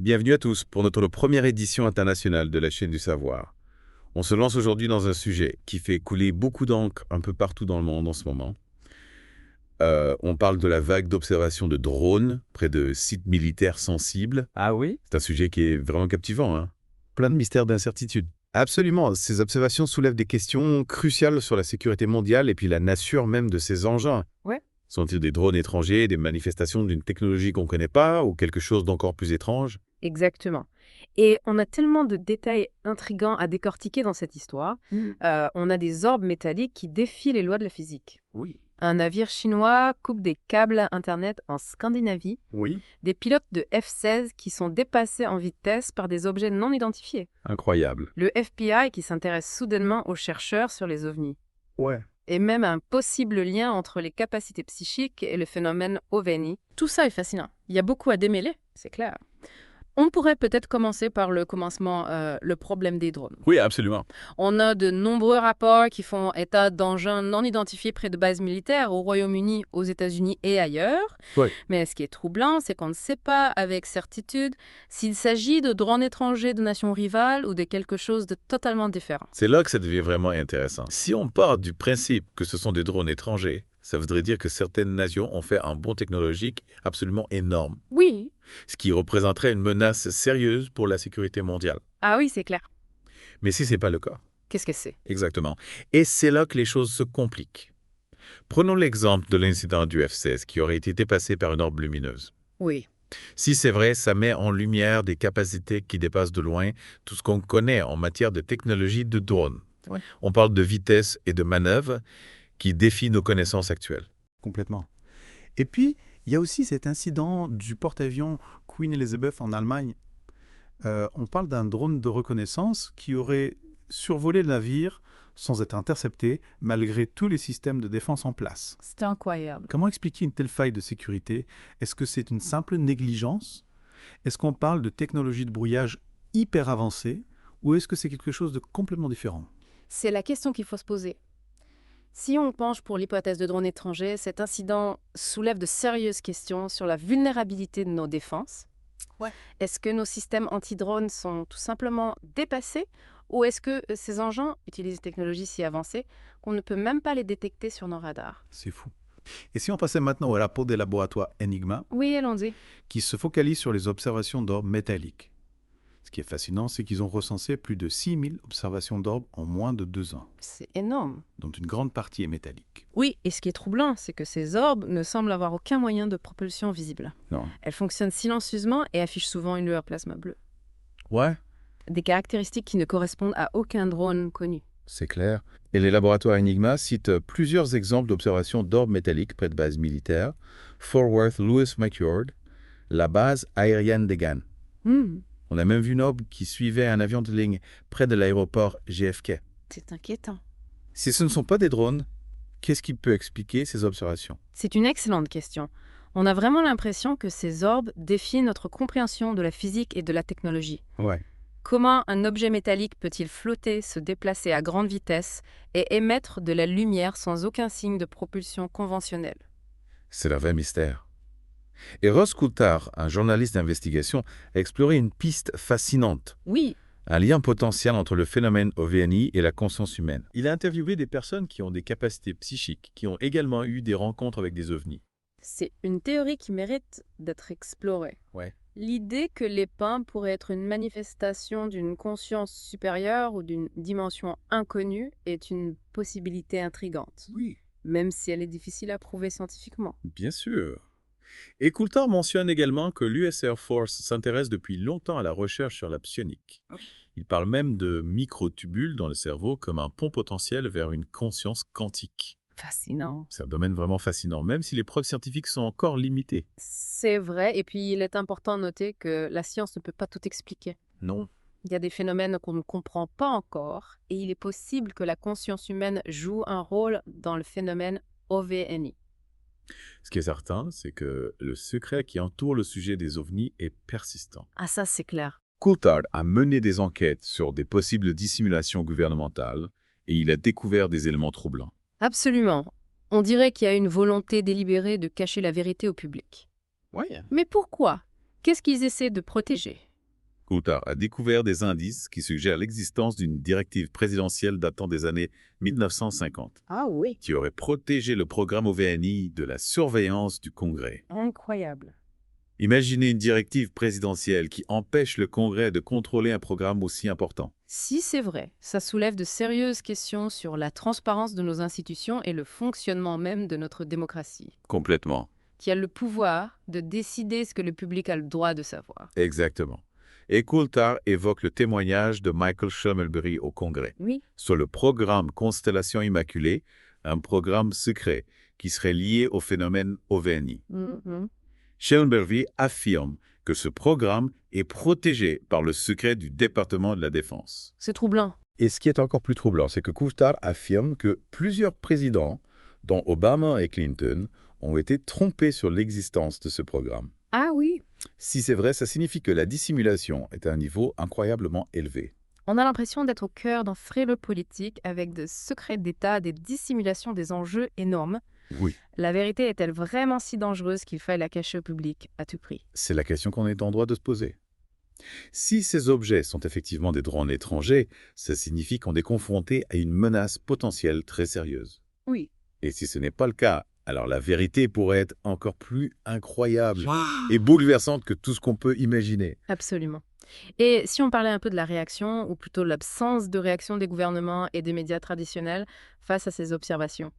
Bienvenue à tous pour notre première édition internationale de la chaîne du savoir. On se lance aujourd'hui dans un sujet qui fait couler beaucoup d'encre un peu partout dans le monde en ce moment. On parle de la vague d'observation de drones près de sites militaires sensibles. Ah oui? C'est un sujet qui est vraiment captivant, hein. Plein de mystères d'incertitudes. Absolument, ces observations soulèvent des questions cruciales sur la sécurité mondiale et puis la nature même de ces engins. Ouais. Sont-ils des drones étrangers, des manifestations d'une technologie qu'on ne connaît pas ou quelque chose d'encore plus étrange? Exactement. Et on a tellement de détails intrigants à décortiquer dans cette histoire. On a des orbes métalliques qui défient les lois de la physique. Oui. Un navire chinois coupe des câbles Internet en Scandinavie. Oui. Des pilotes de F-16 qui sont dépassés en vitesse par des objets non identifiés. Incroyable. Le FBI qui s'intéresse soudainement aux chercheurs sur les ovnis. Ouais. Et même un possible lien entre les capacités psychiques et le phénomène OVNI. Tout ça est fascinant. Il y a beaucoup à démêler, c'est clair. On pourrait peut-être commencer par le commencement, le problème des drones. Oui, absolument. On a de nombreux rapports qui font état d'engins non identifiés près de bases militaires au Royaume-Uni, aux États-Unis et ailleurs. Oui. Mais ce qui est troublant, c'est qu'on ne sait pas avec certitude s'il s'agit de drones étrangers de nations rivales ou de quelque chose de totalement différent. C'est là que ça devient vraiment intéressant. Si on part du principe que ce sont des drones étrangers, ça voudrait dire que certaines nations ont fait un bond technologique absolument énorme, Oui. ce qui représenterait une menace sérieuse pour la sécurité mondiale. Ah oui, c'est clair. Mais si ce n'est pas le cas. Qu'est-ce que c'est? Exactement. Et c'est là que les choses se compliquent. Prenons l'exemple de l'incident du F-16 qui aurait été dépassé par une orbe lumineuse. Oui. Si c'est vrai, ça met en lumière des capacités qui dépassent de loin tout ce qu'on connaît en matière de technologie de drone. Ouais. On parle de vitesse et de manœuvre qui défient nos connaissances actuelles. Complètement. Et puis, il y a aussi cet incident du porte-avions Queen Elizabeth en Allemagne. On parle d'un drone de reconnaissance qui aurait survolé le navire sans être intercepté, malgré tous les systèmes de défense en place. C'est incroyable. Comment expliquer une telle faille de sécurité? Est-ce que c'est une simple négligence? Est-ce qu'on parle de technologie de brouillage hyper avancée? Ou est-ce que c'est quelque chose de complètement différent? C'est la question qu'il faut se poser. Si on penche pour l'hypothèse de drones étrangers, cet incident soulève de sérieuses questions sur la vulnérabilité de nos défenses. Ouais. Est-ce que nos systèmes anti-drones sont tout simplement dépassés ou est-ce que ces engins utilisent une technologie si avancée qu'on ne peut même pas les détecter sur nos radars? C'est fou. Et si on passait maintenant au rapport des laboratoires Enigma, Oui, allons-y. qui se focalise sur les observations d'orbes métalliques. Ce qui est fascinant, c'est qu'ils ont recensé plus de 6000 observations d'orbes en moins de 2 ans, C'est énorme. dont une grande partie est métallique. Oui, et ce qui est troublant, c'est que ces orbes ne semblent avoir aucun moyen de propulsion visible. Non. Elles fonctionnent silencieusement et affichent souvent une lueur plasma bleue. Ouais, Des caractéristiques qui ne correspondent à aucun drone connu. C'est clair. Et les laboratoires Enigma citent plusieurs exemples d'observations d'orbes métalliques près de bases militaires. Fort Worth Lewis McChord, la base aérienne d'Egan. On a même vu une orbe qui suivait un avion de ligne près de l'aéroport JFK. C'est inquiétant. Si ce ne sont pas des drones, qu'est-ce qui peut expliquer ces observations? C'est une excellente question. On a vraiment l'impression que ces orbes défient notre compréhension de la physique et de la technologie. Ouais. Comment un objet métallique peut-il flotter, se déplacer à grande vitesse et émettre de la lumière sans aucun signe de propulsion conventionnelle? C'est le vrai mystère. Et Ross Coulthard, un journaliste d'investigation, a exploré une piste fascinante. Oui, Un lien potentiel entre le phénomène OVNI et la conscience humaine. Il a interviewé des personnes qui ont des capacités psychiques, qui ont également eu des rencontres avec des ovnis. c'est une théorie qui mérite d'être explorée. Ouais. L'idée que les pins pourraient être une manifestation d'une conscience supérieure ou d'une dimension inconnue est une possibilité intrigante, Oui, même si elle est difficile à prouver scientifiquement. bien sûr. Et Coulthard mentionne également que l'US Air Force s'intéresse depuis longtemps à la recherche sur la psionique. Il parle même de microtubules dans le cerveau comme un pont potentiel vers une conscience quantique. Fascinant. C'est un domaine vraiment fascinant, même si les preuves scientifiques sont encore limitées. C'est vrai, et puis il est important de noter que la science ne peut pas tout expliquer. Non. Il y a des phénomènes qu'on ne comprend pas encore, et il est possible que la conscience humaine joue un rôle dans le phénomène OVNI. Ce qui est certain, c'est que le secret qui entoure le sujet des ovnis est persistant. Ah ça, c'est clair. Coulthard a mené des enquêtes sur des possibles dissimulations gouvernementales et il a découvert des éléments troublants. Absolument. On dirait qu'il y a une volonté délibérée de cacher la vérité au public. Oui. Mais pourquoi? Qu'est-ce qu'ils essaient de protéger? Coulthard a découvert des indices qui suggèrent l'existence d'une directive présidentielle datant des années 1950, Ah oui. qui aurait protégé le programme OVNI de la surveillance du Congrès. Incroyable. Imaginez une directive présidentielle qui empêche le Congrès de contrôler un programme aussi important. Si c'est vrai, ça soulève de sérieuses questions sur la transparence de nos institutions et le fonctionnement même de notre démocratie, Complètement. qui a le pouvoir de décider ce que le public a le droit de savoir. Exactement. Et Coulthard évoque le témoignage de Michael Shelmelberry au Congrès Oui. sur le programme Constellation Immaculée, un programme secret qui serait lié au phénomène OVNI. Shelmelberry affirme que ce programme est protégé par le secret du département de la Défense. C'est troublant. Et ce qui est encore plus troublant, c'est que Coulthard affirme que plusieurs présidents, dont Obama et Clinton, ont été trompés sur l'existence de ce programme. Ah oui. Si c'est vrai, ça signifie que la dissimulation est à un niveau incroyablement élevé. On a l'impression d'être au cœur d'un frélo politique avec des secrets d'État, des dissimulations des enjeux énormes. Oui. La vérité est-elle vraiment si dangereuse qu'il faille la cacher au public à tout prix? C'est la question qu'on est en droit de se poser. Si ces objets sont effectivement des drones étrangers, ça signifie qu'on est confronté à une menace potentielle très sérieuse. Oui. Et si ce n'est pas le cas, alors la vérité pourrait être encore plus incroyable et bouleversante que tout ce qu'on peut imaginer. Absolument. Et si on parlait un peu de la réaction, ou plutôt l'absence de réaction des gouvernements et des médias traditionnels face à ces observations?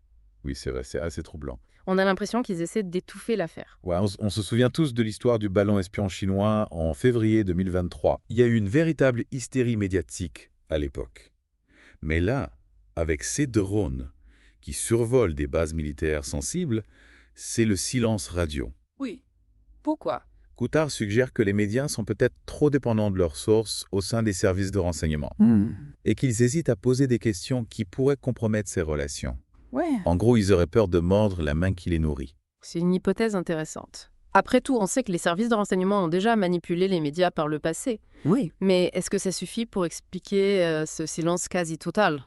Oui, c'est vrai, c'est assez troublant. On a l'impression qu'ils essaient d'étouffer l'affaire. Ouais, on se souvient tous de l'histoire du ballon espion chinois en février 2023. Il y a eu une véritable hystérie médiatique à l'époque. Mais là, avec ces drones qui survolent des bases militaires sensibles, c'est le silence radio. Oui. Pourquoi? Coulthard suggère que les médias sont peut-être trop dépendants de leurs sources au sein des services de renseignement et qu'ils hésitent à poser des questions qui pourraient compromettre ces relations. Ouais. En gros, ils auraient peur de mordre la main qui les nourrit. C'est une hypothèse intéressante. Après tout, on sait que les services de renseignement ont déjà manipulé les médias par le passé. Oui. Mais est-ce que ça suffit pour expliquer ce silence quasi total?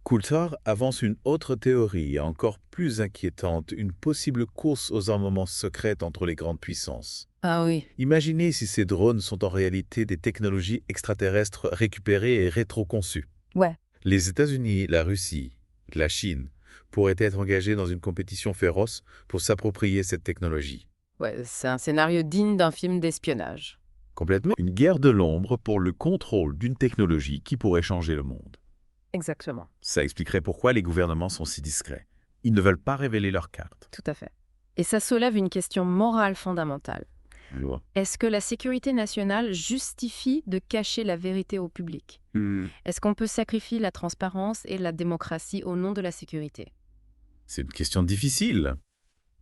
Coulthard avance une autre théorie encore plus inquiétante, une possible course aux armements secrètes entre les grandes puissances. Ah oui. Imaginez si ces drones sont en réalité des technologies extraterrestres récupérées et rétroconçues. Ouais. Les États-Unis, la Russie, la Chine pourraient être engagés dans une compétition féroce pour s'approprier cette technologie. Ouais, c'est un scénario digne d'un film d'espionnage. Complètement. Une guerre de l'ombre pour le contrôle d'une technologie qui pourrait changer le monde. Exactement. Ça expliquerait pourquoi les gouvernements sont si discrets. Ils ne veulent pas révéler leurs cartes. Tout à fait. Et ça soulève une question morale fondamentale. Est-ce que la sécurité nationale justifie de cacher la vérité au public? Est-ce qu'on peut sacrifier la transparence et la démocratie au nom de la sécurité? C'est une question difficile.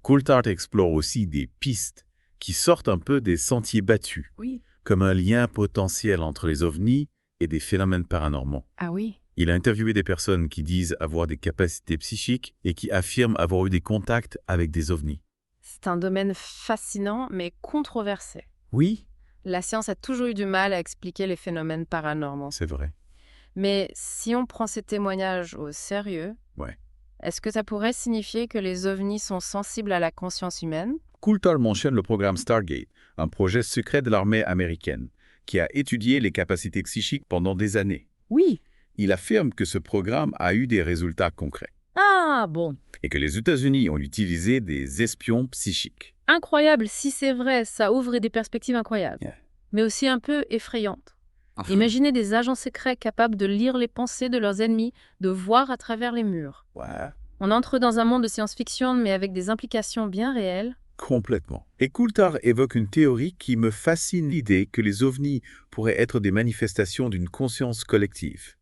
Coulthard explore aussi des pistes qui sortent un peu des sentiers battus, Oui. comme un lien potentiel entre les ovnis et des phénomènes paranormaux. Ah oui. Il a interviewé des personnes qui disent avoir des capacités psychiques et qui affirment avoir eu des contacts avec des ovnis. C'est un domaine fascinant mais controversé. Oui, La science a toujours eu du mal à expliquer les phénomènes paranormaux. c'est vrai. Mais si on prend ces témoignages au sérieux, Ouais. est-ce que ça pourrait signifier que les ovnis sont sensibles à la conscience humaine? Coulthard mentionne le programme Stargate, un projet secret de l'armée américaine, qui a étudié les capacités psychiques pendant des années. Oui. Il affirme que ce programme a eu des résultats concrets Ah bon. et que les États-Unis ont utilisé des espions psychiques. Incroyable, si c'est vrai, ça ouvre des perspectives incroyables. Yeah. Mais aussi un peu effrayantes. Imaginez des agents secrets capables de lire les pensées de leurs ennemis, de voir à travers les murs. Ouais, On entre dans un monde de science-fiction, mais avec des implications bien réelles. complètement. Et Coulthard évoque une théorie qui me fascine, l'idée que les ovnis pourraient être des manifestations d'une conscience collective,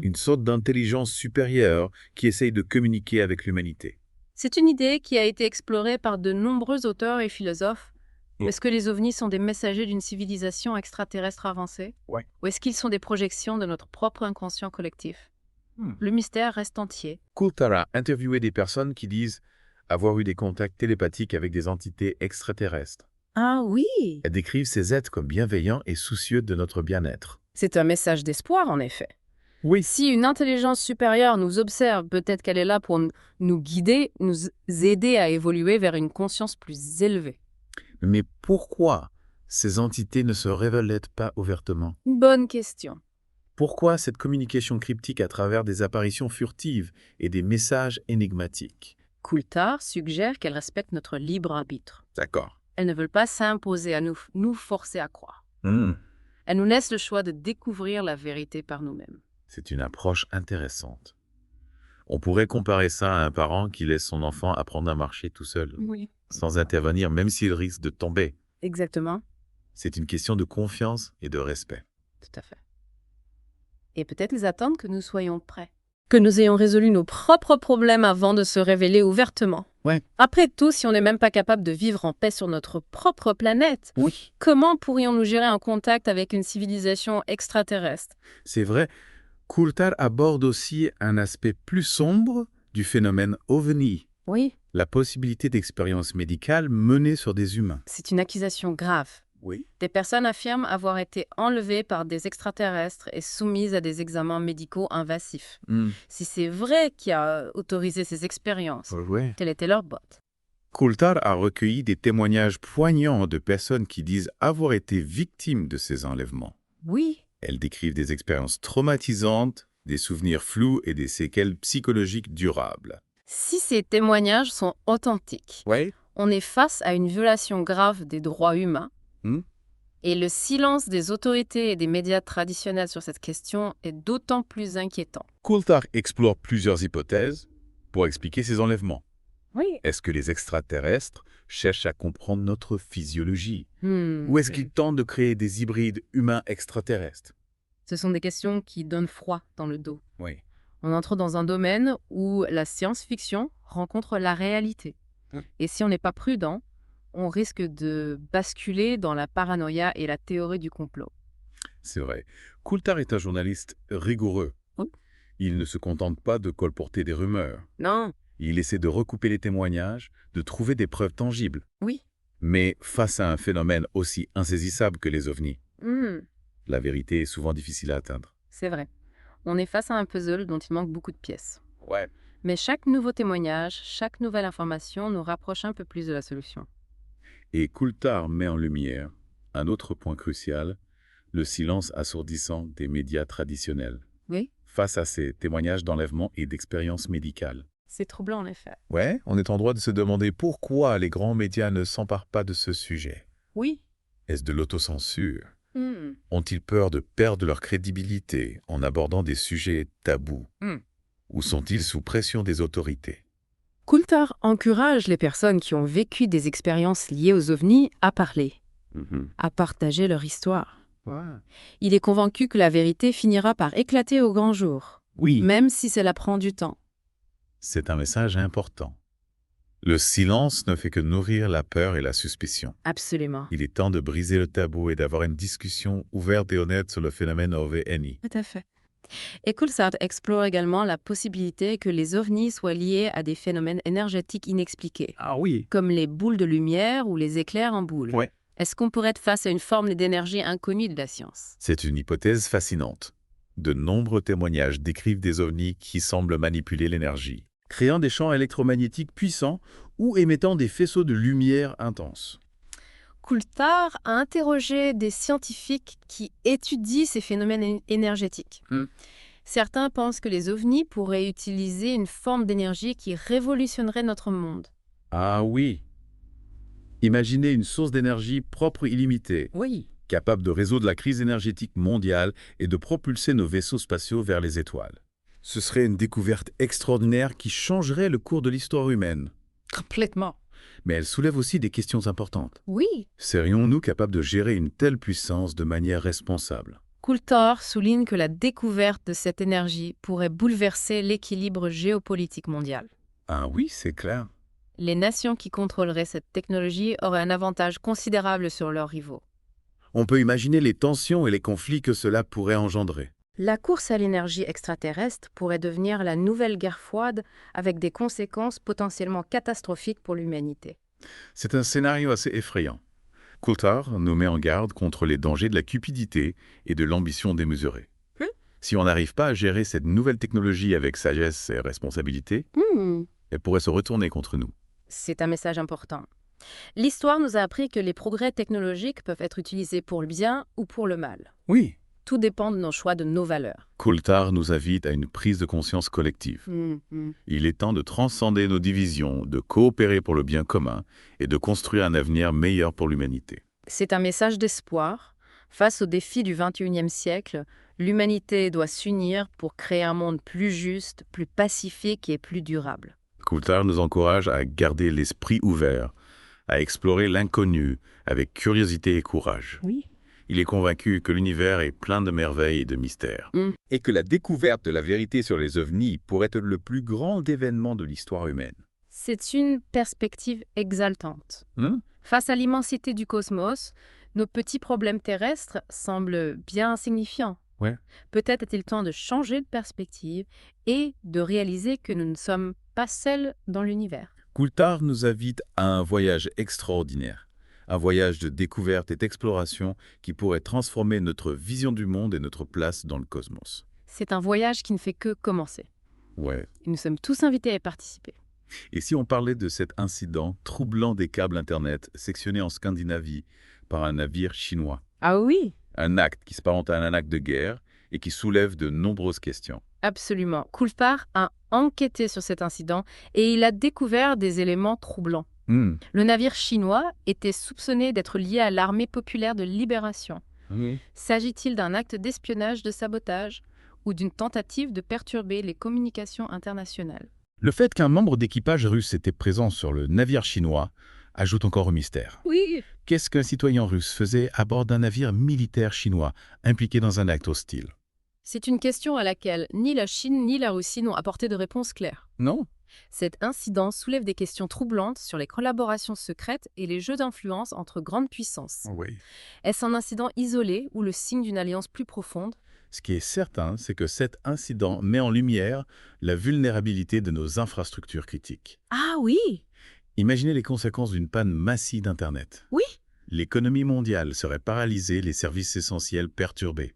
une sorte d'intelligence supérieure qui essaye de communiquer avec l'humanité. C'est une idée qui a été explorée par de nombreux auteurs et philosophes. Est-ce que les ovnis sont des messagers d'une civilisation extraterrestre avancée? Ouais. Ou est-ce qu'ils sont des projections de notre propre inconscient collectif? Le mystère reste entier. Coulthard a interviewé des personnes qui disent avoir eu des contacts télépathiques avec des entités extraterrestres. Ah oui! Elles décrivent ces êtres comme bienveillants et soucieux de notre bien-être. C'est un message d'espoir, en effet. Oui. Si une intelligence supérieure nous observe, peut-être qu'elle est là pour nous guider, nous aider à évoluer vers une conscience plus élevée. Mais pourquoi ces entités ne se révèlent pas ouvertement? Bonne question. Pourquoi cette communication cryptique à travers des apparitions furtives et des messages énigmatiques? Coulthard suggère qu'elles respectent notre libre arbitre. D'accord. Elles ne veulent pas s'imposer à nous, nous forcer à croire. Elles nous laissent le choix de découvrir la vérité par nous-mêmes. C'est une approche intéressante. On pourrait comparer ça à un parent qui laisse son enfant apprendre à marcher tout seul, Oui. sans intervenir même s'il risque de tomber. Exactement. C'est une question de confiance et de respect. Tout à fait. Et peut-être ils attendent que nous soyons prêts. Que nous ayons résolu nos propres problèmes avant de se révéler ouvertement. Ouais. Après tout, si on n'est même pas capable de vivre en paix sur notre propre planète, Oui. comment pourrions-nous gérer un contact avec une civilisation extraterrestre? C'est vrai, Coulthard aborde aussi un aspect plus sombre du phénomène OVNI, Oui, la possibilité d'expériences médicales menées sur des humains. c'est une accusation grave. Oui. Des personnes affirment avoir été enlevées par des extraterrestres et soumises à des examens médicaux invasifs. Si c'est vrai qui a autorisé ces expériences, Ouais. quel était leur but? Coulthard a recueilli des témoignages poignants de personnes qui disent avoir été victimes de ces enlèvements. Oui, Elles décrivent des expériences traumatisantes, des souvenirs flous et des séquelles psychologiques durables. si ces témoignages sont authentiques, Ouais. on est face à une violation grave des droits humains. Hmm. Et le silence des autorités et des médias traditionnels sur cette question est d'autant plus inquiétant. Coulthard explore plusieurs hypothèses pour expliquer ces enlèvements. Oui. Est-ce que les extraterrestres cherchent à comprendre notre physiologie? Ou est-ce qu'ils tentent de créer des hybrides humains extraterrestres? Ce sont des questions qui donnent froid dans le dos. Oui. On entre dans un domaine où la science-fiction rencontre la réalité. Et si on n'est pas prudent, on risque de basculer dans la paranoïa et la théorie du complot. C'est vrai. Coulthard est un journaliste rigoureux. Oui. Il ne se contente pas de colporter des rumeurs. Non. Il essaie de recouper les témoignages, de trouver des preuves tangibles. Oui. Mais face à un phénomène aussi insaisissable que les ovnis, la vérité est souvent difficile à atteindre. C'est vrai. On est face à un puzzle dont il manque beaucoup de pièces. Ouais. Mais chaque nouveau témoignage, chaque nouvelle information nous rapproche un peu plus de la solution. Et Coulthard met en lumière un autre point crucial, le silence assourdissant des médias traditionnels. Oui. Face à ces témoignages d'enlèvement et d'expériences médicales. C'est troublant en effet. Ouais, on est en droit de se demander pourquoi les grands médias ne s'emparent pas de ce sujet. Oui. Est-ce de l'autocensure? Ont-ils peur de perdre leur crédibilité en abordant des sujets tabous? Ou sont-ils sous pression des autorités? Coulthard encourage les personnes qui ont vécu des expériences liées aux ovnis à parler, à partager leur histoire. Il est convaincu que la vérité finira par éclater au grand jour, Oui. même si cela prend du temps. C'est un message important. Le silence ne fait que nourrir la peur et la suspicion. Absolument. Il est temps de briser le tabou et d'avoir une discussion ouverte et honnête sur le phénomène OVNI. Tout à fait. Et Coulthard explore également la possibilité que les ovnis soient liés à des phénomènes énergétiques inexpliqués, Ah oui. comme les boules de lumière ou les éclairs en boule. Ouais. Est-ce qu'on pourrait être face à une forme d'énergie inconnue de la science? C'est une hypothèse fascinante. De nombreux témoignages décrivent des ovnis qui semblent manipuler l'énergie, créant des champs électromagnétiques puissants ou émettant des faisceaux de lumière intenses. Coulthard a interrogé des scientifiques qui étudient ces phénomènes énergétiques. Certains pensent que les ovnis pourraient utiliser une forme d'énergie qui révolutionnerait notre monde. Ah oui. Imaginez une source d'énergie propre illimitée, Oui. capable de résoudre la crise énergétique mondiale et de propulser nos vaisseaux spatiaux vers les étoiles. Ce serait une découverte extraordinaire qui changerait le cours de l'histoire humaine. Complètement. Mais elle soulève aussi des questions importantes. Oui. Serions-nous capables de gérer une telle puissance de manière responsable? Coulthard souligne que la découverte de cette énergie pourrait bouleverser l'équilibre géopolitique mondial. Ah oui, c'est clair. Les nations qui contrôleraient cette technologie auraient un avantage considérable sur leurs rivaux. On peut imaginer les tensions et les conflits que cela pourrait engendrer. La course à l'énergie extraterrestre pourrait devenir la nouvelle guerre froide avec des conséquences potentiellement catastrophiques pour l'humanité. C'est un scénario assez effrayant. Coulthard nous met en garde contre les dangers de la cupidité et de l'ambition démesurée. Si on n'arrive pas à gérer cette nouvelle technologie avec sagesse et responsabilité, elle pourrait se retourner contre nous. C'est un message important. L'histoire nous a appris que les progrès technologiques peuvent être utilisés pour le bien ou pour le mal. Oui. Tout dépend de nos choix, de nos valeurs. Coulthard nous invite à une prise de conscience collective. Il est temps de transcender nos divisions, de coopérer pour le bien commun et de construire un avenir meilleur pour l'humanité. C'est un message d'espoir. Face aux défis du XXIe siècle, l'humanité doit s'unir pour créer un monde plus juste, plus pacifique et plus durable. Coulthard nous encourage à garder l'esprit ouvert, à explorer l'inconnu avec curiosité et courage. Oui. Il est convaincu que l'univers est plein de merveilles et de mystères. Et que la découverte de la vérité sur les ovnis pourrait être le plus grand événement de l'histoire humaine. C'est une perspective exaltante. Face à l'immensité du cosmos, nos petits problèmes terrestres semblent bien insignifiants. Ouais. Peut-être est-il temps de changer de perspective et de réaliser que nous ne sommes pas seuls dans l'univers. Coulthard nous invite à un voyage extraordinaire. Un voyage de découverte et d'exploration qui pourrait transformer notre vision du monde et notre place dans le cosmos. C'est un voyage qui ne fait que commencer. Ouais. Et nous sommes tous invités à y participer. Et si on parlait de cet incident troublant des câbles Internet sectionnés en Scandinavie par un navire chinois? Ah oui, Un acte qui se parente à un acte de guerre et qui soulève de nombreuses questions. absolument. Coulthard a enquêté sur cet incident et il a découvert des éléments troublants. Le navire chinois était soupçonné d'être lié à l'armée populaire de libération. S'agit-il d'un acte d'espionnage, de sabotage ou d'une tentative de perturber les communications internationales? Le fait qu'un membre d'équipage russe était présent sur le navire chinois ajoute encore au mystère. Oui. Qu'est-ce qu'un citoyen russe faisait à bord d'un navire militaire chinois impliqué dans un acte hostile? C'est une question à laquelle ni la Chine ni la Russie n'ont apporté de réponse claire. Non. Cet incident soulève des questions troublantes sur les collaborations secrètes et les jeux d'influence entre grandes puissances. Oui. Est-ce un incident isolé ou le signe d'une alliance plus profonde? Ce qui est certain, c'est que cet incident met en lumière la vulnérabilité de nos infrastructures critiques. Ah oui. Imaginez les conséquences d'une panne massive d'Internet. Oui. L'économie mondiale serait paralysée, les services essentiels perturbés.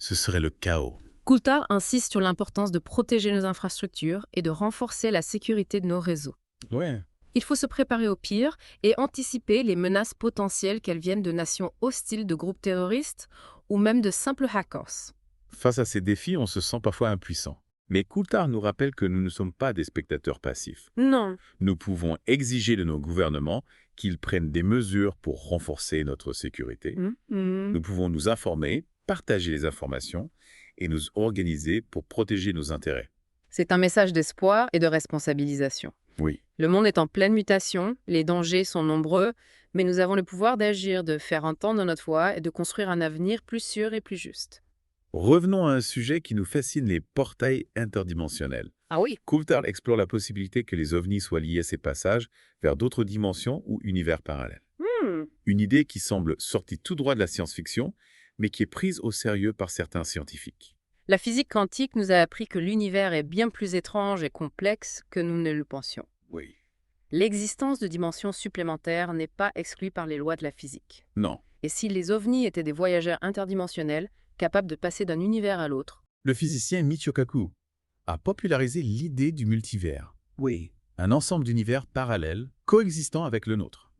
Ce serait le chaos. Coulthard insiste sur l'importance de protéger nos infrastructures et de renforcer la sécurité de nos réseaux. Ouais. Il faut se préparer au pire et anticiper les menaces potentielles qu'elles viennent de nations hostiles, de groupes terroristes ou même de simples hackers. Face à ces défis, on se sent parfois impuissant. Mais Coulthard nous rappelle que nous ne sommes pas des spectateurs passifs. Non. Nous pouvons exiger de nos gouvernements qu'ils prennent des mesures pour renforcer notre sécurité. Nous pouvons nous informer, partager les informations et nous organiser pour protéger nos intérêts. C'est un message d'espoir et de responsabilisation. Oui. Le monde est en pleine mutation, les dangers sont nombreux, mais nous avons le pouvoir d'agir, de faire entendre notre voix et de construire un avenir plus sûr et plus juste. Revenons à un sujet qui nous fascine, les portails interdimensionnels. Ah oui. Coulthard explore la possibilité que les ovnis soient liés à ces passages vers d'autres dimensions ou univers parallèles. Une idée qui semble sortie tout droit de la science-fiction, mais qui est prise au sérieux par certains scientifiques. La physique quantique nous a appris que l'univers est bien plus étrange et complexe que nous ne le pensions. Oui. L'existence de dimensions supplémentaires n'est pas exclue par les lois de la physique. Non. Et si les ovnis étaient des voyageurs interdimensionnels, capables de passer d'un univers à l'autre? Le physicien Michio Kaku a popularisé l'idée du multivers. Oui. Un ensemble d'univers parallèles coexistant avec le nôtre.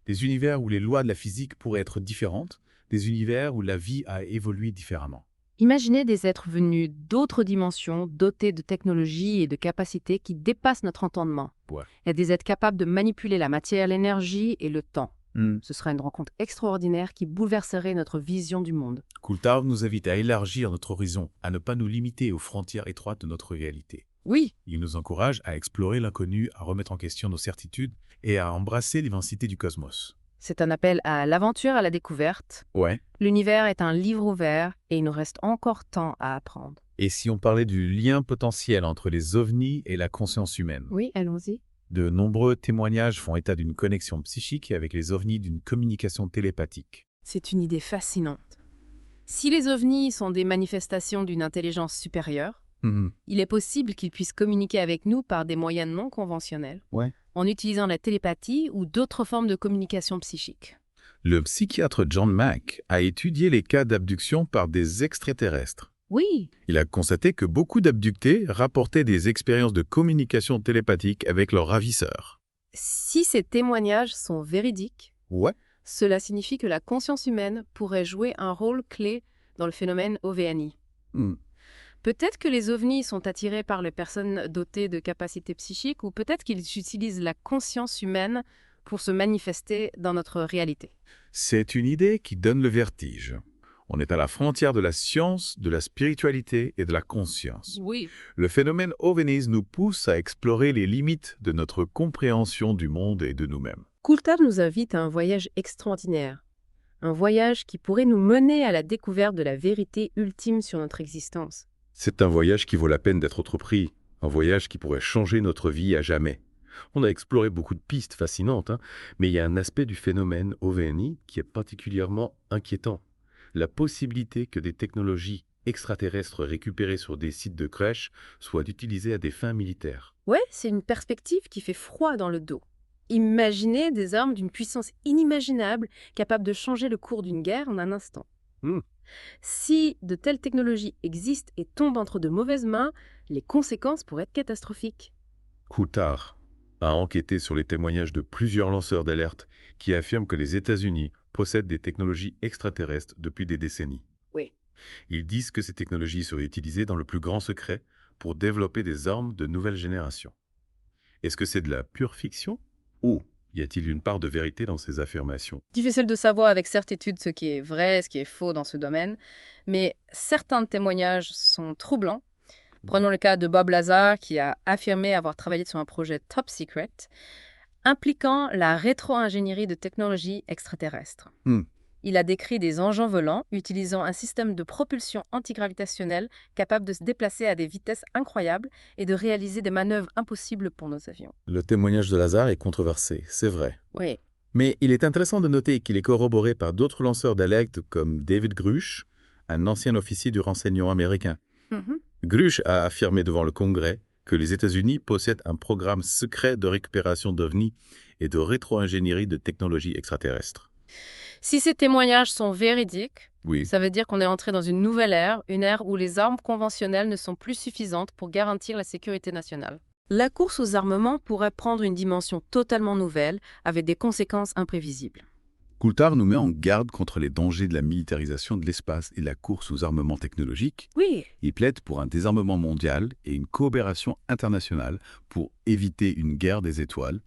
Des univers où les lois de la physique pourraient être différentes, des univers où la vie a évolué différemment. Imaginez des êtres venus d'autres dimensions, dotés de technologies et de capacités qui dépassent notre entendement. Ouais. Et des êtres capables de manipuler la matière, l'énergie et le temps. Ce serait une rencontre extraordinaire qui bouleverserait notre vision du monde. Coulthard nous invite à élargir notre horizon, à ne pas nous limiter aux frontières étroites de notre réalité. Oui. Il nous encourage à explorer l'inconnu, à remettre en question nos certitudes et à embrasser l'immensité du cosmos. C'est un appel à l'aventure, à la découverte. Ouais. L'univers est un livre ouvert et il nous reste encore tant à apprendre. Et si on parlait du lien potentiel entre les ovnis et la conscience humaine? Oui, allons-y. De nombreux témoignages font état d'une connexion psychique et avec les ovnis d'une communication télépathique. C'est une idée fascinante. Si les ovnis sont des manifestations d'une intelligence supérieure, il est possible qu'ils puissent communiquer avec nous par des moyens non conventionnels, Ouais. en utilisant la télépathie ou d'autres formes de communication psychique. Le psychiatre John Mack a étudié les cas d'abduction par des extraterrestres. Oui, Il a constaté que beaucoup d'abductés rapportaient des expériences de communication télépathique avec leurs ravisseurs. si ces témoignages sont véridiques, Ouais. cela signifie que la conscience humaine pourrait jouer un rôle clé dans le phénomène OVNI. Hmm. Peut-être que les ovnis sont attirés par les personnes dotées de capacités psychiques ou peut-être qu'ils utilisent la conscience humaine pour se manifester dans notre réalité. C'est une idée qui donne le vertige. On est à la frontière de la science, de la spiritualité et de la conscience. Oui. Le phénomène OVNIs nous pousse à explorer les limites de notre compréhension du monde et de nous-mêmes. Coulthard nous invite à un voyage extraordinaire. Un voyage qui pourrait nous mener à la découverte de la vérité ultime sur notre existence. C'est un voyage qui vaut la peine d'être entrepris, un voyage qui pourrait changer notre vie à jamais. On a exploré beaucoup de pistes fascinantes, mais il y a un aspect du phénomène OVNI qui est particulièrement inquiétant. La possibilité que des technologies extraterrestres récupérées sur des sites de crèche soient utilisées à des fins militaires. Ouais, c'est une perspective qui fait froid dans le dos. Imaginez des armes d'une puissance inimaginable, capables de changer le cours d'une guerre en un instant. Hmm. Si de telles technologies existent et tombent entre de mauvaises mains, les conséquences pourraient être catastrophiques. Coulthard a enquêté sur les témoignages de plusieurs lanceurs d'alerte qui affirment que les États-Unis possèdent des technologies extraterrestres depuis des décennies. Oui. Ils disent que ces technologies seraient utilisées dans le plus grand secret pour développer des armes de nouvelle génération. Est-ce que c'est de la pure fiction ou y a-t-il une part de vérité dans ces affirmations? Difficile de savoir avec certitude ce qui est vrai, ce qui est faux dans ce domaine, mais certains témoignages sont troublants. Prenons le cas de Bob Lazar qui a affirmé avoir travaillé sur un projet top secret impliquant la rétro-ingénierie de technologies extraterrestres. Hmm. Il a décrit des engins volants utilisant un système de propulsion antigravitationnelle capable de se déplacer à des vitesses incroyables et de réaliser des manœuvres impossibles pour nos avions. Le témoignage de Lazare est controversé, c'est vrai. Oui. Mais il est intéressant de noter qu'il est corroboré par d'autres lanceurs d'alerte comme David Grush, un ancien officier du renseignement américain. Grush a affirmé devant le Congrès que les États-Unis possèdent un programme secret de récupération d'ovnis et de rétro-ingénierie de technologies extraterrestres. Si ces témoignages sont véridiques, Oui. ça veut dire qu'on est entré dans une nouvelle ère, une ère où les armes conventionnelles ne sont plus suffisantes pour garantir la sécurité nationale. La course aux armements pourrait prendre une dimension totalement nouvelle, avec des conséquences imprévisibles. Coulthard nous met en garde contre les dangers de la militarisation de l'espace et la course aux armements technologiques. Oui. Il plaide pour un désarmement mondial et une coopération internationale pour éviter une guerre des étoiles,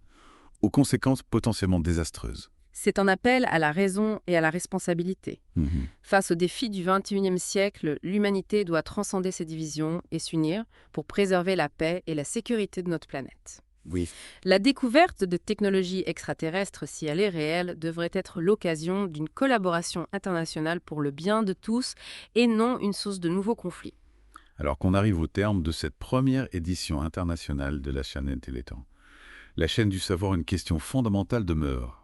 aux conséquences potentiellement désastreuses. C'est un appel à la raison et à la responsabilité. Face aux défis du XXIe siècle, l'humanité doit transcender ses divisions et s'unir pour préserver la paix et la sécurité de notre planète. Oui. La découverte de technologies extraterrestres, si elle est réelle, devrait être l'occasion d'une collaboration internationale pour le bien de tous et non une source de nouveaux conflits. Alors qu'on arrive au terme de cette première édition internationale de la chaîne Téléthon, la chaîne du savoir, une question fondamentale demeure.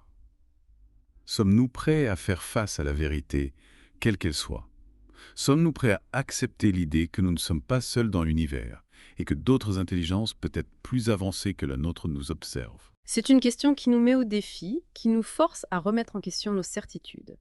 Sommes-nous prêts à faire face à la vérité, quelle qu'elle soit? Sommes-nous prêts à accepter l'idée que nous ne sommes pas seuls dans l'univers et que d'autres intelligences peut-être plus avancées que la nôtre nous observent? C'est une question qui nous met au défi, qui nous force à remettre en question nos certitudes.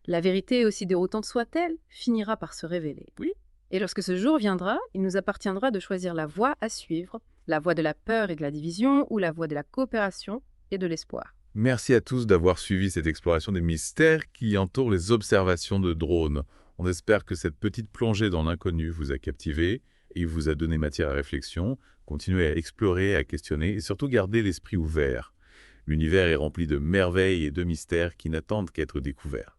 La vérité, aussi déroutante soit-elle, finira par se révéler. Oui. Et lorsque ce jour viendra, il nous appartiendra de choisir la voie à suivre, la voie de la peur et de la division ou la voie de la coopération et de l'espoir. Merci à tous d'avoir suivi cette exploration des mystères qui entourent les observations de drones. On espère que cette petite plongée dans l'inconnu vous a captivé et vous a donné matière à réflexion. Continuez à explorer, à questionner et surtout gardez l'esprit ouvert. L'univers est rempli de merveilles et de mystères qui n'attendent qu'à être découverts.